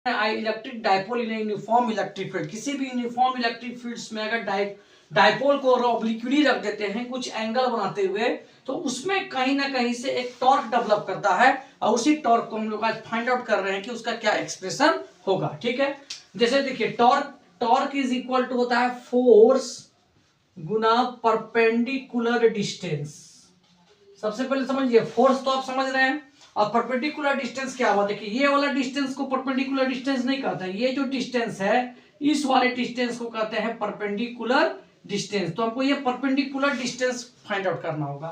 Electric dipole in uniform electric field, किसी भी uniform electric fields में अगर डायपोल को ऑब्लिक्विटी रख देते हैं कुछ एंगल बनाते हुए, तो उसमें कहीं ना कहीं से एक टॉर्क डेवलप करता है, और उसी टॉर्क को हम लोग आज फाइंड आउट कर रहे हैं कि उसका क्या एक्सप्रेशन होगा। ठीक है, जैसे देखिए टॉर्क इज इक्वल टू होता है फोर्स गुना परपेंडिकुलर डिस्टेंस। सबसे पहले समझिए, फोर्स तो आप समझ रहे हैं, और परपेंडिकुलर डिस्टेंस क्या हुआ। देखिए ये वाला डिस्टेंस को परपेंडिकुलर डिस्टेंस नहीं कहता है, ये जो डिस्टेंस है इस वाले डिस्टेंस को कहते हैं परपेंडिकुलर डिस्टेंस। तो हमको ये परपेंडिकुलर डिस्टेंस फाइंड आउट करना होगा।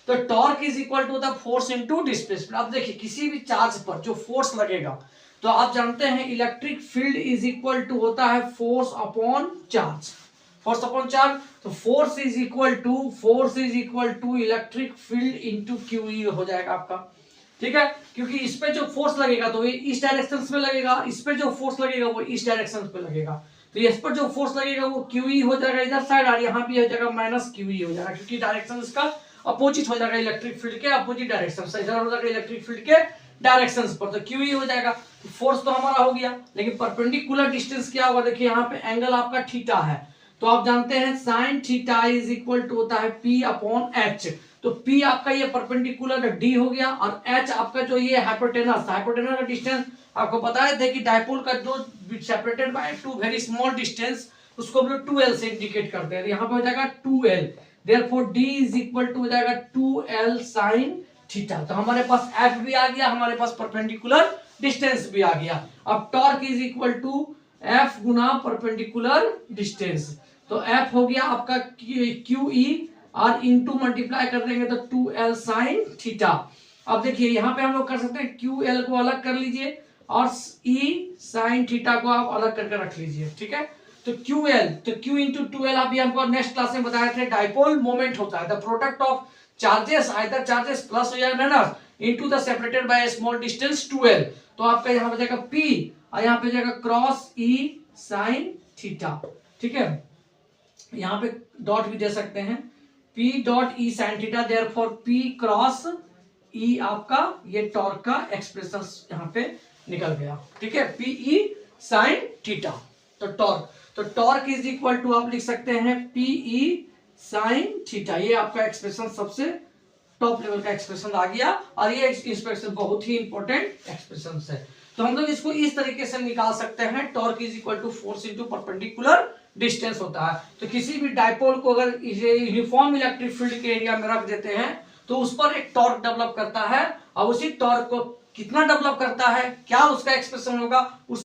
तो torque is equal to the force into displacement. अब देखिए किसी भी चार्ज पर जो फोर्स लगेगा, तो आप जानते हैं electric field is equal to होता है force upon charge, force upon charge. तो force is equal to electric field into Q हो जाएगा आपका। ठीक है, क्योंकि इस पे जो फोर्स लगेगा तो ये इस डायरेक्शन में लगेगा, इस पे जो फोर्स लगेगा वो इस डायरेक्शन पे लगेगा। तो इस पर जो फोर्स लगेगा वो क्यू हो जाएगा इधर साइड, और यहाँ भी हो जाएगा माइनस क्यू हो जाएगा, क्योंकि डायरेक्शन इसका अपोजिट हो जाएगा, इलेक्ट्रिक फील्ड के अपोजिट डायरेक्शन से इधर हो जाएगा इलेक्ट्रिक फील्ड के डायरेक्शन पर, तो क्यू हो जाएगा। तो फोर्स तो हमारा हो गया, लेकिन परपेंडिकुलर डिस्टेंस क्या होगा। देखिए यहाँ पे एंगल आपका थीटा है, तो आप जानते हैं sine theta is equal to होता है पी अपॉन एच। तो P आपका ये परपेंडिकुलर D हो गया, और H आपका जो ये हाइपोटेनस का डिस्टेंस आपको पता है कि डायपोल का जो separated by two very small distance, उसको हम लोग 2L से इंडिकेट करते हैं। यहाँ पे हो जाएगा 2L, therefore D is equal to हो जाएगा 2L sin थीटा। तो हमारे पास F भी आ गया, हमारे पास परपेंडिकुलर डिस्टेंस भी आ गया। अब torque is equal to F गुना परपेंडिकुलर डिस्टेंस। तो F हो गया आपका QE, और इनटू मल्टीप्लाई कर देंगे तो 2L sin थीटा। अब देखिए यहाँ पे हम लोग कर सकते हैं QL को अलग कर लीजिए, और E sin थीटा को आप अलग करके रख लीजिए। ठीक है, तो QL तो Q इंटू 2L अभी हमको नेक्स्ट क्लास में बताए थे, डायपोल मोमेंट होता है the product of charges, either charges plus या minus into the separated by small distance 2L। तो आपका यहाँ पे जाएगा P, और यहाँ पे जाएगा क्रॉस E sin थीटा। ठीक है, यहाँ पे डॉट भी दे सकते हैं, P dot E sin theta, therefore P cross E आपका ये टॉर्क का एक्सप्रेशन यहाँ पे निकल गया। ठीक है, PE sin थीटा। तो टॉर्क इज इक्वल टू आप लिख सकते हैं PE sin थीटा। ये आपका एक्सप्रेशन सबसे टॉप लेवल का एक्सप्रेशन आ गया, और ये एक्सप्रेशन बहुत ही इंपॉर्टेंट एक्सप्रेशन है। तो हम लोग इसको इस तरीके से निकाल सकते हैं, torque is equal to force into perpendicular distance होता है। तो किसी भी डायपोल को अगर यूनिफॉर्म इलेक्ट्रिक फील्ड के एरिया में रख देते हैं, तो उस पर एक टॉर्क डेवलप करता है, और उसी टॉर्क को कितना डेवलप करता है, क्या उसका एक्सप्रेशन होगा, उस